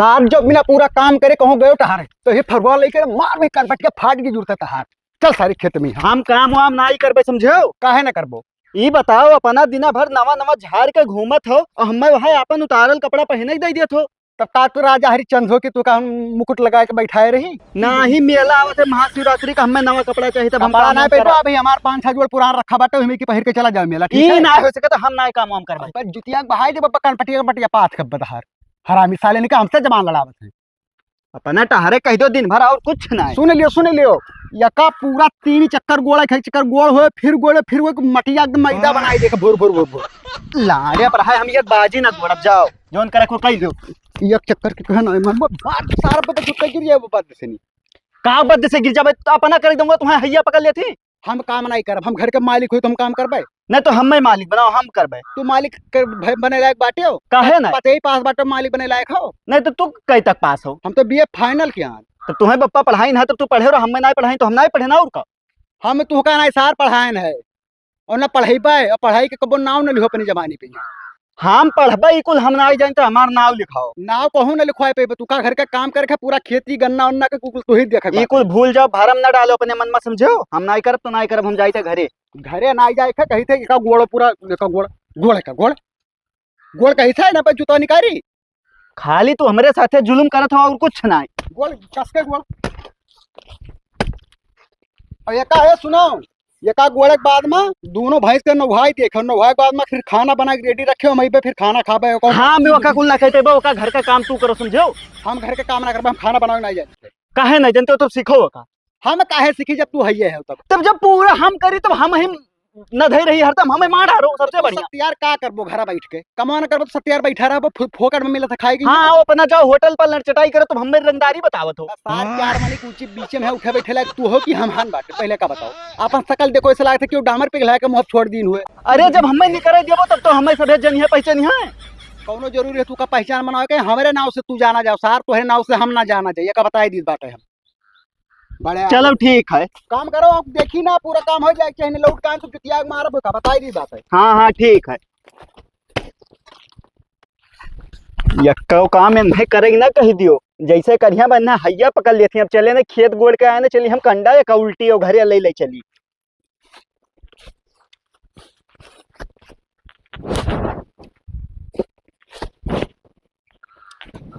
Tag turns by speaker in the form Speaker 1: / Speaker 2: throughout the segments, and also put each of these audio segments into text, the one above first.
Speaker 1: सार जब बिना पूरा काम करे कहूँ गयो टहार तो ये फरवा लेकर मार में करपट के फाट की जरूरत है टहार। चल सारे खेत में
Speaker 2: हम काम वाम नहीं करबे समझो।
Speaker 1: काहे ना करबो।
Speaker 2: ई बताओ अपना दिना भर नवा नवा झाड़ के घूमत हो और हमें वहाँ अपन उतारल कपड़ा पहने ही दे दियत हो।
Speaker 1: तब का तो राजा हरिचंद हो कि तू का हम मुकुट लगा के बैठाए रही
Speaker 2: ना ही मेला आवत है महाशिवरात्रि का हमें नवा कपड़ा चाहिए तब हम
Speaker 1: बड़ा
Speaker 2: काम
Speaker 1: ना
Speaker 2: वाम
Speaker 1: पेटो
Speaker 2: करब।
Speaker 1: अभी हमार 5-6 जोड़ पुरान रखा बाटे हमें की पहिर के चला जाओ मेला ठीक
Speaker 2: ई
Speaker 1: है
Speaker 2: ना हो सके तो हम ना काम वाम करबे।
Speaker 1: पर जुतिया बहाई दे बकन पटिया पटिया पाथ के बदहार हरामी साले ने का हमसे जमान लड़ावत है।
Speaker 2: अपना टहरे कह दो दिन भर और कुछ ना।
Speaker 1: सुन लियो यका पूरा 3 चक्कर गोड़ा खै चक्कर गोड़ हो फिर वो मटिया एकदम मैदा बनाई दे के भोर भोर भोर भोर
Speaker 2: लाड़े पर है हम ये बाजी ना गोड़ब जाओ जोन करे को कह दो।
Speaker 1: एक चक्कर के कहना मन बात सारा पता चुप गिर जाए वो बात से नहीं
Speaker 2: का बद से गिर जाबे तो अपना कर दूंगा तुम्हें हैया पकड़ लेती।
Speaker 1: हम काम नहीं करब हम घर के मालिक हो तो हम काम करबे
Speaker 2: नहीं तो हमें मालिक बनाओ हम करबे।
Speaker 1: तू मालिक बने लायक बाटे हो
Speaker 2: काहे ना
Speaker 1: पते ही पास बाटे मालिक बने लायक हो।
Speaker 2: नहीं तो तू कई तक पास हो।
Speaker 1: हम तो बीए फाइनल किया
Speaker 2: तो तुम्हें पप्पा पढ़ाई ना तो तू पढ़े और हमें नहीं पढ़ाई तो हम नहीं पढ़े ना और का।
Speaker 1: हम तू का नहीं सार पढ़ाएन है और ना पढ़ाई पाए और पढ़ाई के कबो नाव न लिखो अपनी जमानी पे
Speaker 2: हम पढ़बे कुल हम नहीं जान तो हमार नाम लिखाओ
Speaker 1: नाव कहूँ न लिखवाए पे तू का घर का काम करके पूरा खेती गन्ना उन्ना के कुल तू ही देख
Speaker 2: ये कुल भूल जाओ भरम न डालो अपने मन में समझो। हम नहीं करब तो नहीं करब हम जाते घरे
Speaker 1: घरे ना जाए कही थे का गोड़ पूरा का गोड़ गोड़ का गोड़ गोड़ कही था ना पे जूता निकारी
Speaker 2: खाली तू हमारे साथे जुलुम करत हो और कुछ नहीं।
Speaker 1: गोड़ कस के गोड़ और ये का है सुनो ये का गोड़े के बाद में दोनों भैंस के नौहाई देखे नौहाई के बाद में फिर खाना बना के रेडी रखे वहीं पे फिर खाना खाबे।
Speaker 2: हाँ मैं ओका कुल ना कहते बा ओका घर का काम तू करो समझो।
Speaker 1: हम घर के काम ना करबे हम खाना बनावे नहीं जाते
Speaker 2: काहे नहीं जानते हो तो सीखो ओका।
Speaker 1: हम काहे सीखी जब तू हइये है
Speaker 2: तब जब पूरा हम करी तब हम ही न धई रही हरदम हमें मार डारो सबसे बढ़िया।
Speaker 1: सत्यार का करबो घर बैठ के कमाना करबो तो सत्यार बैठा रहबो फोकट में मिलत खाएगी।
Speaker 2: हाँ वो अपना जाओ होटल पर लड़चटाई करो तुम हमें रंगदारी बतावत हो।
Speaker 1: 4 मनी ऊंची बीच में है उठे बैठे लायक तू हो कि हम हान बाटे पहले का बताओ अपन सकल देखो ऐसे लागत है कि डामर पिघला के मुंह छोड़ दिन हुए।
Speaker 2: अरे जब हमें नहीं करे देबो तब तो हमें सभे जनिए पहचानी है
Speaker 1: कौनो जरूरी है तू का पहचान बनाओ के हमारे नाव से तू जाना जाओ सार तोहरे नाव से हम ना जाना चाहिए का बताई दी बाटे हम बड़े।
Speaker 2: चलो ठीक है
Speaker 1: काम करो आप देखी ना पूरा काम हो जाए चाहे लौट काम तो जुतिया मारब का बताई दी बात है।
Speaker 2: हाँ हाँ ठीक है यक्का काम में नहीं करेगी ना कह दियो जैसे करिया बनना हैया पकड़ लेती अब चले ना खेत गोड़ के आए ना चली हम कंडा या उल्टी और घरे ले ले चली।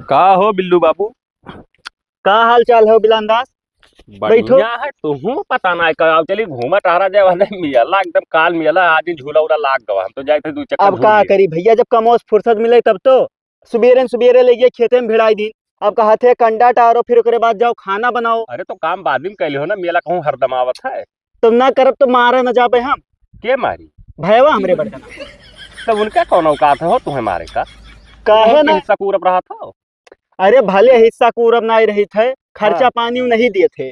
Speaker 3: का हो बिल्लू बाबू
Speaker 2: का हाल चाल है बिलानदास। बैठो।
Speaker 3: बढ़िया है तुहू पता ना का चली घूमा टहरा जाए वाला मिला एकदम काल मिला आज ही झूला उला लाग गवा हम तो जाए थे 2 चक्कर
Speaker 2: अब का करी भैया जब कमोस फुर्सत मिले तब तो सुबेरे ले गए खेते में भिड़ाई दिन अब कहा थे कंडा टारो फिर उसके बाद जाओ खाना बनाओ।
Speaker 3: अरे तो काम बाद में कैले हो ना मेला कहूँ हरदम आवत है
Speaker 2: तुम ना करब तो मारे न जाबे हम
Speaker 3: के मारी
Speaker 2: भैया हमरे बड़का
Speaker 3: तब उनका कौन औकात हो तुम्हें मारे का
Speaker 2: काहे ना।
Speaker 3: हिस्सा पूरब रहा था।
Speaker 2: अरे भले हिस्सा पूरब नहीं रही थे खर्चा पानी नहीं दिए थे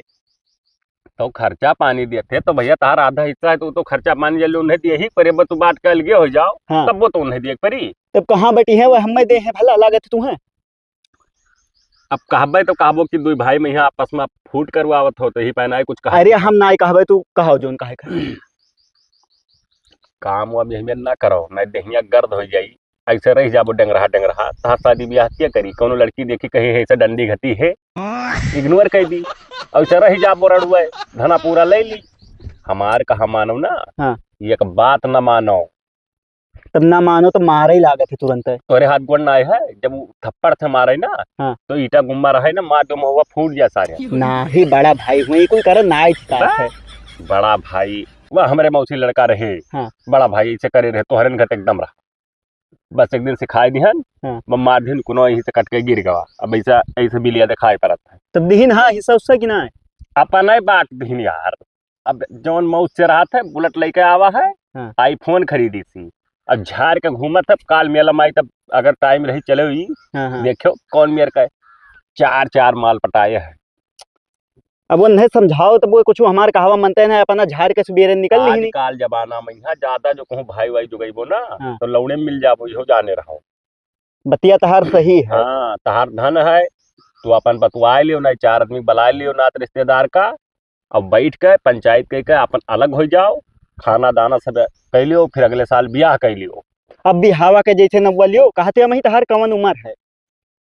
Speaker 3: तो खर्चा पानी दिए थे तो भैया तार आधा हिस्सा है तो खर्चा पानी जल्दी उन्हें दिए ही परे तो बात कल गए हो जाओ।
Speaker 2: हाँ।
Speaker 3: तब वो तो उन्हें दिए परी
Speaker 2: तब कहाँ बैठी है वो हमें दे है भला लागत तुम्हें।
Speaker 3: अब कहबे तो कहबो कि 2 भाई में यहाँ आपस में फूट करवावत हो तो ही पहना कुछ कहा।
Speaker 2: अरे हम ना कहबे तू कहो जोन कहे
Speaker 3: काम अब हमें ना करो नहीं देहिया गर्द हो जाई ऐसे रह जाबो डंगरहा तहार शादी ब्याह क्या करी कोनो लड़की देखी कही ऐसे डंडी घटी है इग्नोर कर दी ऐसे रह जाबो रड़ुए धना पूरा ले ली हमार कहा मानो ना।
Speaker 2: हाँ।
Speaker 3: एक बात न मानो
Speaker 2: तब ना मानो तो मारे ही लागत है तुरंत है।
Speaker 3: तोरे हाथ गोड़ ना है जब वो थप्पड़ थे मारे ना।
Speaker 2: हाँ।
Speaker 3: तो ईटा गुम्मा रहे ना मार दो महुआ फूट जाए सारे
Speaker 2: ना ही बड़ा भाई हुई कोई करे ना है
Speaker 3: बड़ा भाई वह हमारे मौसी लड़का रहे।
Speaker 2: हाँ।
Speaker 3: बड़ा भाई ऐसे करे रहे तो हरन घट एकदम रहा बस एक दिन सिखाई दिहन।
Speaker 2: हाँ।
Speaker 3: मार दिन कुनो यहीं से कट के गिर गवा अब ऐसा ऐसे बिलिया दिखाई पड़त है
Speaker 2: तब दिहिन हाँ हिस्सा उसका कि ना है
Speaker 3: अपन बात दिहन यार। अब जौन मौत से रहा था बुलेट लेके आवा है।
Speaker 2: हाँ।
Speaker 3: आईफोन खरीदी थी अब झाड़ के घूमत है काल मेला माई तब अगर टाइम रही चले हुई।
Speaker 2: हाँ।
Speaker 3: देखो कौन मेर का 4 माल पटाए है।
Speaker 2: अब वो नहीं समझाओ तो वो कुछ हमारे कहावा मनते ना अपना झाड़ के सुबेरे निकल
Speaker 3: आज
Speaker 2: नहीं
Speaker 3: काल जमाना में यहाँ ज्यादा जो कहूँ भाई वाई जुगैबो ना।
Speaker 2: हाँ।
Speaker 3: तो लौड़े मिल जाबो इहो जाने रहो
Speaker 2: बतिया तहार सही है।
Speaker 3: हाँ तहार धन है तू अपन बतवाए लियो ना 4 आदमी बुलाए लियो ना रिश्तेदार का अब बैठ के पंचायत के अपन अलग हो जाओ खाना दाना सब कह लियो फिर अगले साल ब्याह कह लियो।
Speaker 2: अब भी हवा के जैसे न बोलियो कहते हम ही तहार कवन उम्र है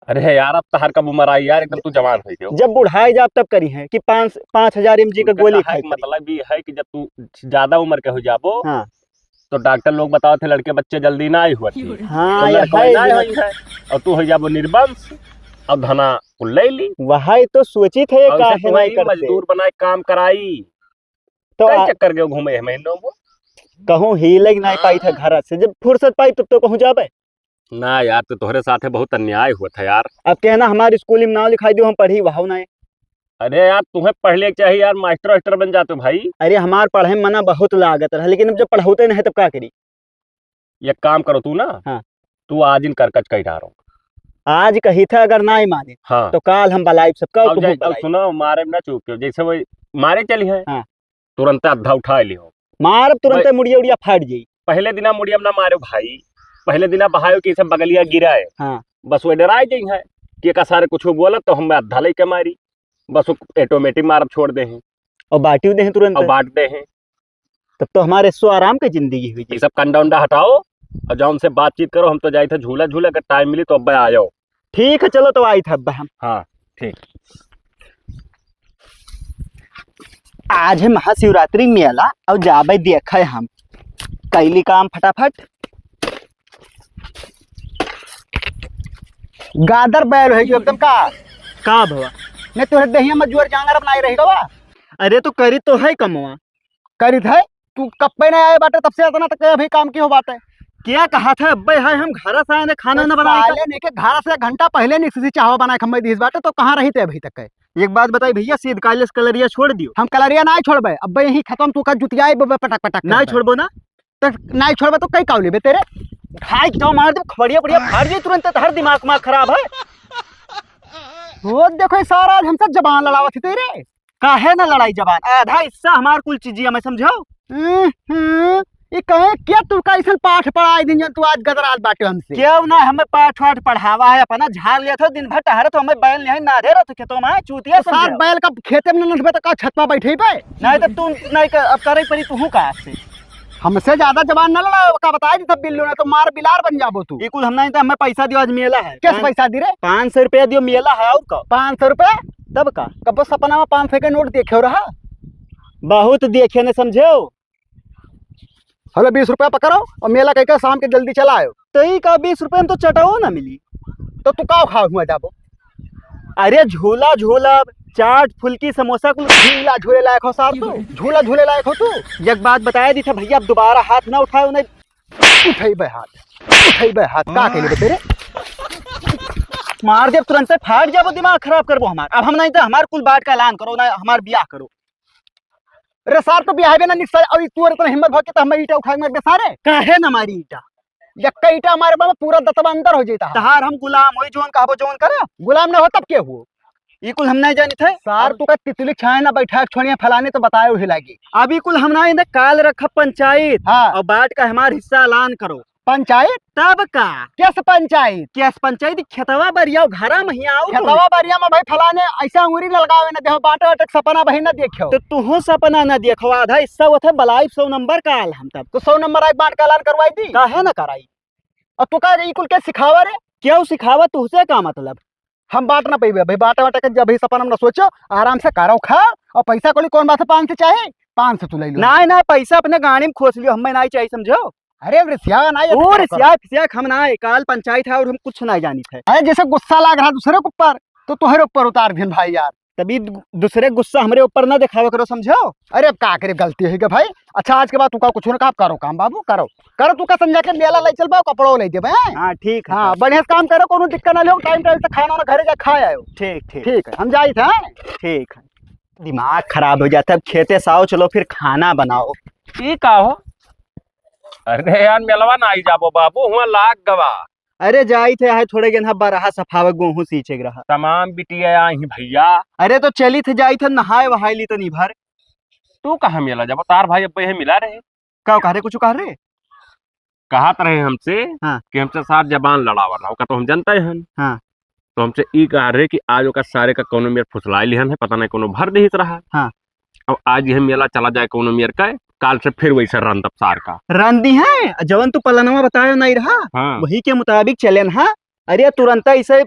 Speaker 3: अरे यार अब तहर कब उम्र आई यार, एकदम तू जवान हो गयो।
Speaker 2: जब बुढ़ाई जाब तब करी है कि 5,000 mg का गोली खाई करी।
Speaker 3: मतलब ये है कि जब तू ज्यादा उम्र के हो जाबो
Speaker 2: हाँ
Speaker 3: तो डॉक्टर लोग बताओ थे लड़के बच्चे जल्दी ना आई हुआ थी,
Speaker 2: हाँ
Speaker 3: तो
Speaker 2: ये
Speaker 3: लड़का
Speaker 2: है
Speaker 3: ना हुई है और तू हो जाबो निर्वंश। अब धना कुल ले ली
Speaker 2: वही तो सोची थे
Speaker 3: और
Speaker 2: काहे
Speaker 3: इसे
Speaker 2: नहीं
Speaker 3: तुम्हें
Speaker 2: करते।
Speaker 3: मजदूर बनाए काम कराई,
Speaker 2: तो
Speaker 3: कई चक्कर गए घूमे है महीनों में।
Speaker 2: कहूँ हिले नहीं पाई था घर से, जब फुर्सत पाई तब तो कहूँ जाबे।
Speaker 3: ना यार तो तोहरे साथे बहुत अन्याय हुआ था यार।
Speaker 2: अब कहना हमारे स्कूल में नाम लिखाई दो, हम पढ़ी वहां नहीं।
Speaker 3: अरे यार तुम्हें पढ़ने चाहिए यार, मास्टर वास्टर बन जाते हो भाई।
Speaker 2: अरे हमार पढ़े में मना बहुत लागत रहा, लेकिन अब जब पढ़ाते नहीं तब क्या करी।
Speaker 3: ये काम करो तू ना,
Speaker 2: हाँ।
Speaker 3: तू आज इन करकच कही रहा
Speaker 2: आज कही था अगर ना ही माने
Speaker 3: हाँ
Speaker 2: तो काल हम बलाई सबका
Speaker 3: अब अब सुनो मारे में ना चूक जैसे वो मारे चली है
Speaker 2: हाँ।
Speaker 3: तुरंत अद्धा उठा लियो,
Speaker 2: मार तुरंत मुड़िया उड़िया फाट जाई।
Speaker 3: पहले दिना मुड़िया ना मारो भाई, पहले दिना बहायो कि सब बगलिया गिरा है
Speaker 2: हाँ।
Speaker 3: बस वो डराए गई है कि एक सारे कुछ बोला तो हम अद्धा ले के मारी, बस वो ऑटोमेटिक मार छोड़ दे हैं
Speaker 2: और बाटी दे तुरंत
Speaker 3: और बांट दे हैं।
Speaker 2: तब तो हमारे सो आराम की जिंदगी हुई।
Speaker 3: ये सब कंडा उंडा हटाओ और जाओ उनसे बातचीत करो। हम तो जाए थे झूला झूला, अगर टाइम मिली तो अब आ जाओ।
Speaker 2: ठीक है चलो तो आई था अब हम।
Speaker 3: हाँ ठीक।
Speaker 2: आज है महाशिवरात्रि मेला और जाबे देखे हम कैली काम फटाफट।
Speaker 1: गादर बैल है एकदम का
Speaker 2: भवा
Speaker 1: नहीं तोहरे दहिया में जुआर जांगर बनाई रहेगा बा।
Speaker 2: अरे तो करी तो है कमवा
Speaker 1: करी थे तू कब पे नहीं आए बाटे, तब से इतना तक अभी काम की हो बाटे।
Speaker 2: क्या कहा था अब्बे है हम घर से आए ने खाना न बनाए
Speaker 1: साले ने के घर से घंटा पहले नहीं चाहवा बनाए खम्बे दिस बाटे, तो कहाँ रही थे अभी तक है।
Speaker 2: एक बात बताई भैया, सीध कालेस कलरिया छोड़ दियो।
Speaker 1: हम कलरिया नहीं छोड़बे, अब यही खत्म तू का जुतियाई पटक पटक
Speaker 2: नहीं छोड़बो ना
Speaker 1: तो नहीं छोड़बे तो कई काव लेबे तेरे
Speaker 2: खाई तो मार दे खबड़िया बढ़िया फाड़ जाई तुरंत। हर दिमाग में खराब है।
Speaker 1: वो देखो सारा आज हमसे जबान लड़ावा थी तेरे।
Speaker 2: काहे ना लड़ाई जबान, आधा हिस्सा हमार कुल चीजिया में समझो।
Speaker 1: ये कहे क्या तू का ऐसा पाठ पढ़ाई दिन तू आज गदराल बाटे हमसे।
Speaker 2: क्यों ना हमें पाठ वाठ पढ़ावा है, अपना झाड़ लिया था दिन भर टहरे तो हमें बैल नहीं ना दे रहा तो खेतों में चूतिया
Speaker 1: तो साथ बैल का खेते में नसबे तो का छत पर बैठे पे
Speaker 2: नहीं तो तू नहीं कर, अब करे पड़ी तू का से
Speaker 1: हमसे ज्यादा जबान न लड़ा का बताया सब बिल्लू ने तो मार बिलार बन जाबो तू।
Speaker 2: ये कुल हम नहीं तो हमें पैसा दियो, आज मेला है।
Speaker 1: कैसे पैसा दी रे?
Speaker 2: 500 रुपया दियो, मेला है और का
Speaker 1: 500 रुपए
Speaker 2: तब का
Speaker 1: कब सपना में 500 के नोट देखे रहा।
Speaker 2: बहुत देखे ने समझो।
Speaker 1: हेलो 20 रुपया पकड़ो और मेला कह शाम के जल्दी चला आयो।
Speaker 2: तो ही का 20 रुपये में तो चटाओ ना मिली
Speaker 1: तो तू का खा हुआ जाबो।
Speaker 2: अरे झूला झूला चाट फुल्की समोसा कुल
Speaker 1: झूला झूले लायक हो सार तू, झूला झूले लायक हो तू।
Speaker 2: एक बात बताया दी था भैया, अब दोबारा हाथ ना उठाओ नहीं।
Speaker 1: उठेबे हाथ का के लिए तेरे
Speaker 2: मार दे तुरंत से फाट जाबो, दिमाग खराब करबो हमार। अब हम नहीं तो हमार कुल बात का ऐलान करो ना, हमार ब्याह करो।
Speaker 1: अरे सार तो ब्याह ना निकल और तू इतना हिम्मत भर के तो हम ईटा उठा के मार सारे
Speaker 2: काहे ना मारी ईटा,
Speaker 1: यक्का ईटा हमारे बाबा पूरा दतबा अंदर हो जाता।
Speaker 2: तहार हम गुलाम होई जोन कहबो जोन करा।
Speaker 1: गुलाम ना हो तब के हुआ
Speaker 2: ये कुल हम नहीं जानी थे।
Speaker 1: सार तू का तितली छाए ना बैठा छोड़िया फलाने तो बताए उही लागी।
Speaker 2: अभी कुल हम नहीं काल रखा पंचायत
Speaker 1: हाँ
Speaker 2: और बाट का हमार हिस्सा ऐलान करो।
Speaker 1: पंचायत
Speaker 2: तब का
Speaker 1: कैसे पंचायत?
Speaker 2: क्या पंचायत खेतवा बरिया घरा में ही आओ
Speaker 1: खेतवा बारिया में भाई फलाने ऐसा अंगूरी न लगावे ना देहो बाटे वाटे सपना भाई ना देखियो
Speaker 2: तो तू सपना ना देखो, आधा हिस्सा वो थे बलाई 100 नंबर का आल हम तब
Speaker 1: तो 100 नंबर आई बांट का ऐलान करवाई दी।
Speaker 2: काहे ना कराई?
Speaker 1: और तू का ई कुल के सिखावा रे?
Speaker 2: क्यों सिखावा तुझसे का मतलब?
Speaker 1: हम बांट ना पेबे भाई बाटे वाटे के जब ही सपना में सोचो आराम से करो खा और पैसा कोई कौन बात 500 चाहे 500 तू ले लो।
Speaker 2: ना ना पैसा अपने गाड़ी में खोस लियो, हमें नहीं चाहिए समझो।
Speaker 1: अरे रिसिया ना
Speaker 2: और सिया हम ना काल पंचायत है और हम कुछ नहीं जानी थे।
Speaker 1: अरे जैसे गुस्सा लग रहा दूसरे के ऊपर तो तुम्हारे ऊपर उतार दिन भाई यार।
Speaker 2: तभी दूसरे गुस्सा हमारे ऊपर ना दिखावा करो समझो।
Speaker 1: अरे अब का करे गलती है क्या भाई। अच्छा आज के बाद तू का कुछ ना करो काम बाबू करो करो तू का समझा के मेला ले चल कपड़ो ले दे।
Speaker 2: हाँ ठीक है।
Speaker 1: हाँ बढ़िया से काम करो, कोनो दिक्कत ना लो, टाइम टाइम से खाना वाना घरे जा खा आयो।
Speaker 2: ठीक ठीक
Speaker 1: ठीक है हम जाई थे।
Speaker 2: ठीक है। दिमाग खराब हो जाता है, अब खेते साओ चलो फिर खाना बनाओ।
Speaker 3: ई का हो? अरे यार मेलवा ना आई जाबो बाबू, हुआ लाग गवा।
Speaker 2: अरे जाई थे है थोड़े गेंदा बरहा सफावे गेहूं सींचे रहा।
Speaker 3: तमाम बिटिया आई भैया।
Speaker 2: अरे तो चली थे जाई थे नहाए वहाई ली तो नहीं भर।
Speaker 3: तू कहाँ मेला जाबो? तार भाई अब यही मिला रहे
Speaker 2: क्या कह रहे कुछ कह रहे?
Speaker 3: कहत रहे हमसे
Speaker 2: हाँ।
Speaker 3: कि हमसे सार जबान लड़ावा रहा का तो हम जानते हैं।
Speaker 2: हाँ।
Speaker 3: तो हमसे ई कह रहे कि आज ओका सारे का कोनो मेर फुसलाई लिहन है, पता नहीं कोनो भर दिहित रहा।
Speaker 2: हाँ।
Speaker 3: अब आज यह मेला चला जाए कोनो मेर का, काल से फिर वैसे रन तब सार का
Speaker 2: रन दी है जवन तू पलनवा बताया नहीं रहा।
Speaker 3: हाँ।
Speaker 2: वही के मुताबिक चले ना। अरे तुरंत ऐसे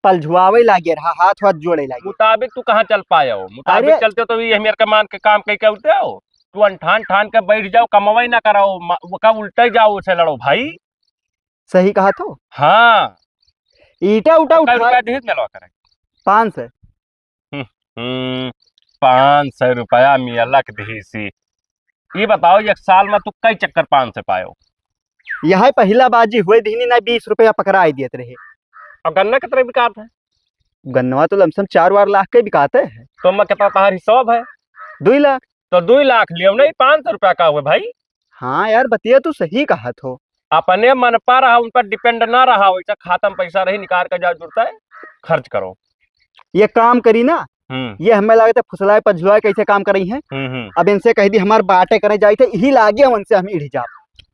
Speaker 2: पलझुआवे लागे रहा, हाथ हाथ जोड़े लागे।
Speaker 3: मुताबिक तू कहाँ चल पाए हो? मुताबिक
Speaker 2: अरे-
Speaker 3: चलते तो ये मेरे का मान के काम कहीं के उठे हो। तू अनठान ठान के बैठ जाओ, कमाई ना कराओ, वो कब उल्टे जाओ उसे लड़ो भाई।
Speaker 2: सही कहा तो।
Speaker 3: हाँ,
Speaker 2: ईटा उठा
Speaker 3: कई
Speaker 2: उठा
Speaker 3: रुपया दे मिलवा करे।
Speaker 2: 500।
Speaker 3: 500 रुपया मिला के दही। ये बताओ एक साल में तू कई चक्कर 500 पायो?
Speaker 2: यह पहला बाजी हुए दीनी ना 20 रुपया पकड़ाई देते रहे।
Speaker 3: और गन्ना कितने बिकात है?
Speaker 2: गन्नवा तो लमसम 4 लाख के बिकाते हैं।
Speaker 3: तो मैं कितना तार हिसाब है?
Speaker 2: 2 लाख।
Speaker 3: तो 2 लाख लियो नहीं, 500 रुपया का हुए भाई।
Speaker 2: हाँ यार बतिया तू सही कहा तो।
Speaker 3: अपने मन पा रहा, उन पर डिपेंड ना रहा, वैसा खाता में पैसा रही निकाल कर जा जुड़ता है, खर्च करो।
Speaker 2: ये काम करी ना, ये हमें लगे थे फुसलाए पझुआए कैसे काम कर रही है। अब इनसे कह दी हमारे बाटे करे जाए थे, यही लागे उनसे हम इड़ जा।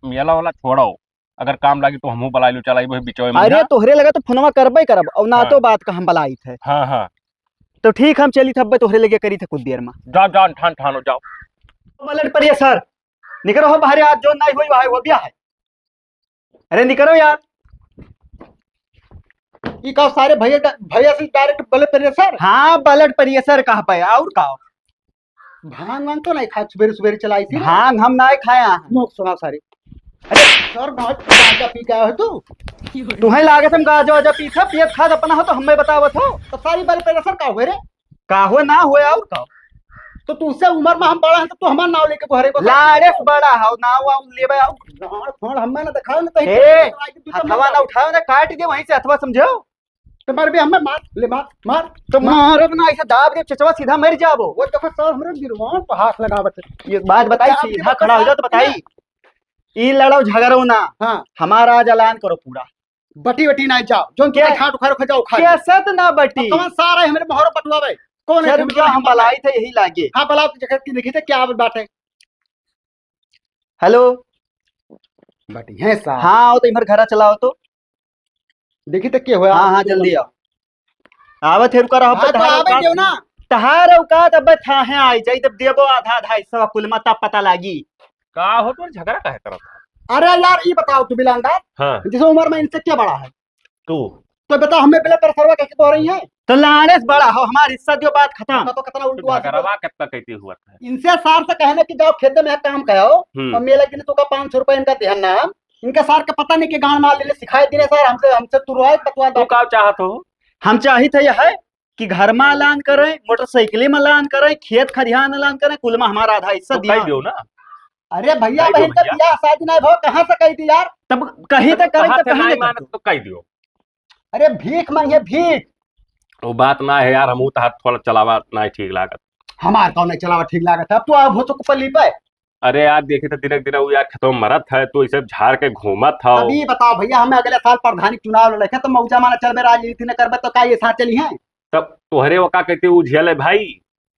Speaker 3: मेला वाला छोड़ो, अगर काम लगी तो हमहू बला लू, चलाई वही बिचो में।
Speaker 2: अरे तोहरे लगा तो फोनवा करबे करब, और ना
Speaker 3: हाँ।
Speaker 2: तो बात का हम बलाई थे।
Speaker 3: हाँ हाँ,
Speaker 2: तो ठीक हम चली थब्बे तोहरे लगे करी थे कुछ देर में।
Speaker 3: जाओ जाओ ठान ठानो जाओ।
Speaker 2: पलट पड़िए सर, निकलो हो बाहर, आज जो नहीं हुई वहां वो भी है। अरे निकलो यार।
Speaker 1: ये कहो सारे भैया भैया से डायरेक्ट बोले पे सर।
Speaker 2: हाँ पलट पड़िए सर, कहा पे और कहा।
Speaker 1: भांग वांग तो नहीं खा, सवेरे सवेरे चलाई थी।
Speaker 2: भांग हम ना खाया।
Speaker 1: मुख सुना सारे। अरे सर बहुत गांजा पी के आया हो तू।
Speaker 2: तुम्हें लागत हम गाजो वाजा पीछा पियत खाद अपना हो तो हमें बतावत हो।
Speaker 1: तो सारी बार पे सर का हुए रे।
Speaker 2: का हो ना हुए और का।
Speaker 1: तो तुझसे उम्र में हम बड़ा है तो तू हमारा नाव लेके घरे को
Speaker 2: लाड़े से बड़ा हो ना हुआ लेबे आओ।
Speaker 1: गाड़ फोड़ हमें ना दिखाओ ना कहीं।
Speaker 2: ए हथवा ना उठाओ ना, काट दे वहीं से हथवा, समझो।
Speaker 1: तुम्हारे भी हमें मार ले, मार मार।
Speaker 2: तो मारो ना, ऐसा दाब दे चचवा सीधा मर जाबो।
Speaker 1: वो देखो सर हमरे गिरवान पर हाथ लगावत है।
Speaker 2: ये बात बताई, सीधा खड़ा हो जाओ तो बताई। ई लड़ो झगड़ो ना।
Speaker 1: हाँ
Speaker 2: हमारा आज ऐलान करो पूरा।
Speaker 1: बटी बटी ना जाओ, जो
Speaker 2: क्या?
Speaker 1: खाट उखाड़ खा जाओ, खा
Speaker 2: कैसे तो ना बटी।
Speaker 1: कौन सारा है मेरे मोहर पटवावे। कौन है
Speaker 2: शर्म हम बलाई थे यही लागे।
Speaker 1: हाँ बलाओ जगत की लिखी थे क्या बात है।
Speaker 2: हेलो
Speaker 1: बटी है साहब।
Speaker 2: हाँ आओ तो इधर घरा चलाओ तो।
Speaker 1: देखी तो क्या हुआ।
Speaker 2: हाँ हाँ जल्दी आओ। आवत है रुका रहो।
Speaker 1: हाँ तो आवे देव ना।
Speaker 2: तहार औकात अब था है आई जाई, तब देबो आधा आधा हिस्सा कुल में तब पता लागी।
Speaker 3: का हो तो झगड़ा काहे करत है?
Speaker 1: अरे यार ये बताओ तू बिलांदार,
Speaker 3: हाँ,
Speaker 1: जिस उम्र में इनसे क्या बड़ा है
Speaker 3: तू
Speaker 1: तो बताओ हमें पहले परसरवा कैसे कह रही है।
Speaker 2: तो लाने से बड़ा हो, हमारा हिस्सा दियो, बात खत्म।
Speaker 1: तो कितना उल्टू आदमी।
Speaker 3: झगड़वा कितना कहती हुआ है?
Speaker 1: इनसे सार से कहने की जाओ खेत में काम कहो और मेले के लिए तो का 500 रुपए इनका ध्यान ना। इनका सार का पता नहीं कि गांव माल ले सिखाए दिने सर हमसे हमसे तुरवाए पतवा
Speaker 3: तू का चाहत हो?
Speaker 2: हम चाही थे यह है कि घर में ऐलान करें, मोटरसाइकिल में ऐलान करें, खेत खरिहान ऐलान करें, कुल में हमारा आधा हिस्सा
Speaker 3: तो
Speaker 2: दिया।
Speaker 3: कह दियो ना।
Speaker 1: अरे भैया
Speaker 3: कही दो
Speaker 1: बहन का
Speaker 3: भैया।
Speaker 1: बियाह शादी नहीं भाव कहाँ से कही थी यार।
Speaker 2: तब कहीं तक करें
Speaker 3: कहा
Speaker 2: तो
Speaker 3: थे
Speaker 2: कहीं
Speaker 3: नहीं
Speaker 2: नहीं
Speaker 3: मानत तो कह दियो।
Speaker 1: अरे भीख मांगे भीख।
Speaker 3: वो बात ना है यार, हमू तो थोड़ा चलावा ना ठीक लागत।
Speaker 1: हमार कौन नहीं चलावा ठीक लागत है। अब तू आप हो तो पल्ली पे।
Speaker 3: अरे यार देखे तो दिन दिन वो यार खेतों में मरत है, तो इसे झाड़ के घूमत था।
Speaker 1: अभी बताओ भैया हमें अगले साल प्रधानी चुनाव लड़े तो मौजा माना चल राजनीति न करबे तो का ये साथ चली है।
Speaker 3: तब तोहरे वो का कहते उझियल है भाई,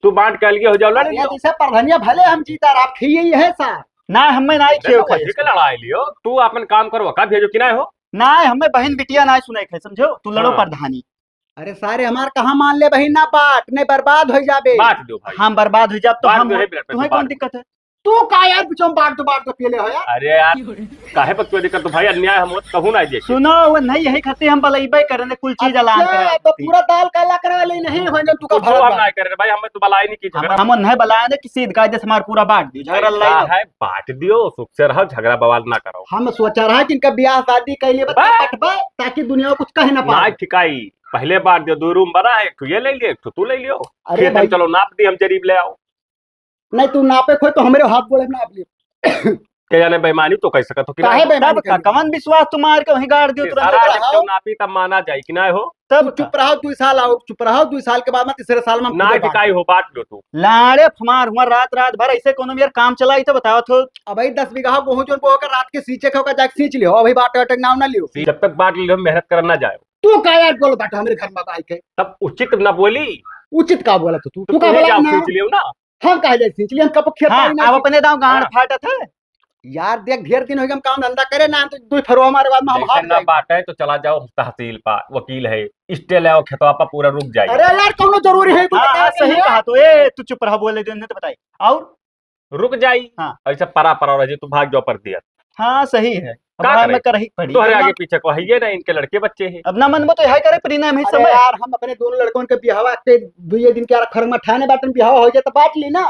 Speaker 3: तू बांट के अलगे हो जाओ लड़ लियो।
Speaker 1: जैसे प्रधानिया भले हम जीता आप खिए ही है सर।
Speaker 2: ना हमें ना खेव खाए,
Speaker 3: वही के लड़ाई लियो, तू अपन काम करो का भेजो कि ना हो।
Speaker 2: ना हमें बहन बिटिया ना सुने खे, समझो। तू लड़ो
Speaker 3: हाँ।
Speaker 2: प्रधानी।
Speaker 1: अरे सारे हमार कहाँ मान ले बहिन ना बात नहीं बर्बाद हो जाबे।
Speaker 3: बांट दो भाई।
Speaker 2: हम बर्बाद हो जाब तो
Speaker 3: बांट
Speaker 2: हम
Speaker 3: दो है बिना पैसे,
Speaker 2: तुम्हें
Speaker 3: बांट
Speaker 2: कौन
Speaker 3: दो।
Speaker 2: दिक्कत है।
Speaker 1: तू का यार पिछो बात तो पीले हो यार।
Speaker 3: अरे यार काहे पर क्यों दिक्कत? तो भाई अन्याय हम कहूं ना देखिए।
Speaker 2: सुनो वो नहीं यही खाते हम बलैबे करने कुल चीज ऐलान
Speaker 1: अच्छा,
Speaker 2: करे।
Speaker 1: तो पूरा दाल काला करे ले नहीं हो जब तू का
Speaker 3: तो हम
Speaker 1: भरत
Speaker 3: ना करे भाई, हमें तो बलाई नहीं की झगड़ा।
Speaker 2: हम नहीं बलाए ने किसी कायदे से हमारा पूरा बांट दियो, झगड़ा लड़ाई
Speaker 3: ऐसा
Speaker 2: ना।
Speaker 3: है बांट दियो, सुख से रहो, झगड़ा बवाल ना करो।
Speaker 1: हम सोचा रहा कि इनका ब्याह शादी कैले बटबे ताकि दुनिया को कुछ कहे ना
Speaker 3: ना
Speaker 1: पाए।
Speaker 3: ठिकाई पहले बांट दियो, 2 रूम बना है, एक ठो ये ले लियो, एक ठो तू ले लियो।
Speaker 1: अरे
Speaker 3: खेत में
Speaker 1: भाई
Speaker 3: चलो नाप दी, हम जरीब ले आओ।
Speaker 1: नहीं तू नापे खोई तो हमारे हाथ बोले नाप ले।
Speaker 3: के जाने बेईमानी तो कह सकत हो कि ना
Speaker 1: काहे
Speaker 3: हो?
Speaker 1: बेईमानी
Speaker 2: तब कवन विश्वास तुम्हारे के वहीं गाड़ दियो तुरंत।
Speaker 3: सारा
Speaker 1: रहो।
Speaker 3: जब नापी तब माना जाए कि ना हो।
Speaker 2: तब
Speaker 1: चुप रहो 2 साल आओ, चुप रहो 2 साल के बाद में तीसरे साल में हम
Speaker 3: ना
Speaker 1: खुदे बांट
Speaker 3: ठिकाई हो, बांट दो तू।
Speaker 2: लाड़े फमार हुआ रात रात भर ऐसे कोनो यार काम चलाई तो बताओ तो।
Speaker 1: अब भाई 10 बीघा गेहूं जो बोकर रात के सींचे खो का जाके सींच लियो अभी बाट अटक नाम ना लियो।
Speaker 3: जब तक बांट लियो मेहनत करना जाए,
Speaker 1: तू का यार बोल बाटा हमारे घर में आई के
Speaker 3: तब उचित ना बोली
Speaker 1: उचित का बोला तू
Speaker 3: तो
Speaker 1: का
Speaker 3: तुम्हें
Speaker 1: बोला
Speaker 3: जाओ
Speaker 1: ना।
Speaker 3: खींच लियो ना।
Speaker 1: हम कहे जाए सींच लियो हम कब खेत
Speaker 2: हाँ
Speaker 1: पानी ना
Speaker 2: अब अपने दांव गांड
Speaker 3: हाँ।
Speaker 2: फाटत है।
Speaker 1: यार देख ढेर दिन हो गए हम काम धंधा करे ना तो 2 फरवा हमारे बाद में हम
Speaker 3: जैसे
Speaker 1: हाथ
Speaker 3: ना
Speaker 1: जाए।
Speaker 3: बांटे तो चला जाओ तहसील पा, वकील है, स्टे ले आओ, खेतवा पा पूरा रुक जाए।
Speaker 1: अरे यार कौनो जरूरी है तू
Speaker 2: हाँ
Speaker 1: बता
Speaker 2: हाँ,
Speaker 1: नहीं
Speaker 2: सही
Speaker 1: है।
Speaker 2: कहा तो। ए तू चुप रहा, बोले दे तो बताई और।
Speaker 3: रुक जाई।
Speaker 2: हाँ।
Speaker 3: ऐसा परा परा रह तू भाग जाओ पर दिया।
Speaker 2: हाँ सही है। अब
Speaker 3: का
Speaker 2: हाँ,
Speaker 3: करे?
Speaker 2: मैं कर ही पड़ी
Speaker 3: तोहरे
Speaker 2: अब
Speaker 3: आगे पीछे को है ना, इनके लड़के बच्चे हैं।
Speaker 2: अब ना मन में तो यही करे परिणाम ही
Speaker 1: अरे
Speaker 2: समय
Speaker 1: यार हम अपने दोनों लड़कों के बिहावा के 2 दिन के यार खरग में ठाने बाटन बिहावा हो जाए तो बांट ली ना।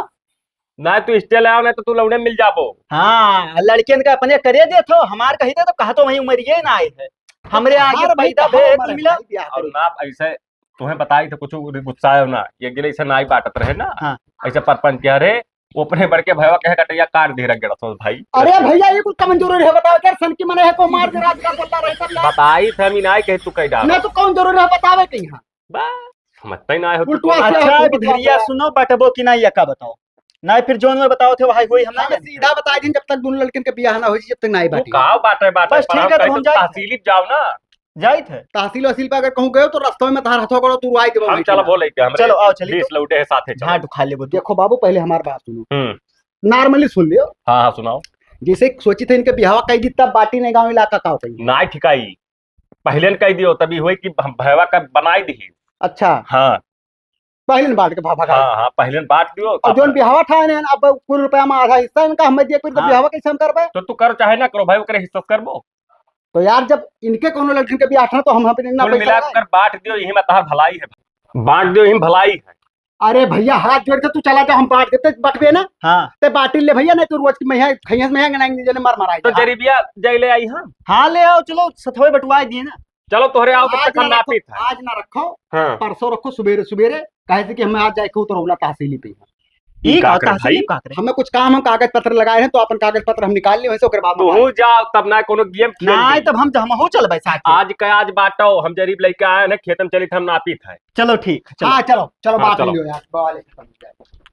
Speaker 3: ना तू स्टेल आओ ना तो तू लौड़े मिल जाबो।
Speaker 2: हाँ लड़कियन का अपने करे दे तो हमार कही दे तो कहा तो वही उमरिए ना आए है हमरे आगे
Speaker 1: हमारा भाई
Speaker 2: पैदा
Speaker 1: कहाँ
Speaker 2: भे
Speaker 1: उम्र
Speaker 2: कुल
Speaker 1: है
Speaker 2: मिला
Speaker 1: भाई ब्याह
Speaker 3: और
Speaker 1: करे?
Speaker 3: ना ऐसे तुम्हें बताई तो कुछ गुस्सा है ना, एक दिन ऐसे नाई बांटत रहे ना,
Speaker 2: हाँ।
Speaker 3: ऐसे परपंच के अरे वो अपने बड़के भैया कहे कटैया काट दे रख गया भाई।
Speaker 1: अरे भैया ये कुछ कम जरूरी है बताओ क्या सन की मने है को मार दे रात का बोलता रहे सब यार।
Speaker 3: बताई थे हम नाई कहे तू कही डाल
Speaker 1: मैं तो कौन जरूरी है बतावे कहीं हाँ।
Speaker 3: बस समझता ही ना है तू
Speaker 1: उल्टवा
Speaker 3: तो।
Speaker 1: क्या
Speaker 2: अच्छा
Speaker 1: है,
Speaker 2: विधरिया
Speaker 1: बताओ।
Speaker 2: सुनो बटबो कि नहीं यका बताओ ना फिर जोन में बताओ थे वही हुई हम ना
Speaker 1: हमें सीधा बता दिन जब तक दोनों लड़कियों के बियाह ना हो जब तक नहीं
Speaker 3: तू
Speaker 1: बाटी।
Speaker 3: कहा बाटे बाटे
Speaker 2: बस ठीक है, तो हम जाए।
Speaker 3: तहसीली जाओ ना।
Speaker 2: जाई थे
Speaker 1: तहसील वसील पे अगर कहूँ गए तो रास्ते में तार हथो करो तू आई देबो
Speaker 3: हम
Speaker 1: वहीं
Speaker 3: चलो
Speaker 1: पे।
Speaker 3: बोले के हमरे
Speaker 2: चलो आओ चलिए
Speaker 3: 20 लौटे हैं साथे चलो।
Speaker 2: हाँ खा ले वो तो
Speaker 1: देखो बाबू पहले हमारी बात सुनो,
Speaker 3: हम्म।
Speaker 1: नॉर्मली सुन लियो।
Speaker 3: हाँ हाँ सुनाओ।
Speaker 1: जैसे सोची थे इनके बिहावा कही दी तब बाटी ने गांव इलाका का कही।
Speaker 3: नाई ठिकाई पहले न कह दियो तभी हुई कि भैया का बनाई दी।
Speaker 1: अच्छा
Speaker 3: हाँ
Speaker 1: पहले न बांट के भागा।
Speaker 3: हाँ हाँ पहले न बांट दियो
Speaker 1: और जोन बिहावा ठाने हैं, अब कुल रुपया में आधा हिस्सा इनका हमें दिया फिर तो
Speaker 2: हाँ।
Speaker 1: बिहावा कैसे हम करबे?
Speaker 3: तो तू कर चाहे ना करो भाई, ओकरे हिस्सा करबो।
Speaker 1: तो यार जब इनके कोनो लड़की के बियाह था तो हम अपने ना
Speaker 3: कुल
Speaker 1: पैसा
Speaker 3: मिला
Speaker 1: लगाए।
Speaker 3: कर बांट दियो, यही में तहार भलाई है। बांट दियो यही में भलाई है।
Speaker 1: अरे भैया हाथ जोड़ के तू चला जा हम बांट देते बटवे ना
Speaker 2: हाँ
Speaker 1: ते बाटी ले भैया नहीं तो रोज की मैं खैयस में नहीं जने मार माराई
Speaker 3: तो जरीबिया जय ले आई हम।
Speaker 2: हाँ ले आओ चलो सथवे बटवा दिए ना
Speaker 3: चलो तोहरे आओ तब
Speaker 1: आज
Speaker 3: तक हम
Speaker 1: ना
Speaker 3: नापी
Speaker 1: रखो,
Speaker 3: था।
Speaker 1: आज ना रखो
Speaker 3: हाँ
Speaker 1: परसों रखो सवेरे सवेरे कहे से कि हमें आज जाए के उतरौला तहसीली पे।
Speaker 2: ई
Speaker 3: का
Speaker 2: का
Speaker 3: करे भाई?
Speaker 2: का करे
Speaker 1: हमें कुछ काम हम कागज पत्र लगाए हैं तो अपन कागज पत्र हम निकाल लिए वैसे ओकर बाद में
Speaker 3: तू जाओ तब ना कोनो गेम खेल
Speaker 2: नहीं
Speaker 3: दी।
Speaker 2: तब हम हो चल भाई साथ
Speaker 3: आज का आज बांटो, हम जरीब लेके आए ना खेतम चली थे हम नापी था।
Speaker 2: चलो ठीक चलो
Speaker 1: हाँ चलो चलो
Speaker 3: हाँ,
Speaker 1: बात
Speaker 3: चलो।
Speaker 1: लियो यार वालेकुम सलाम।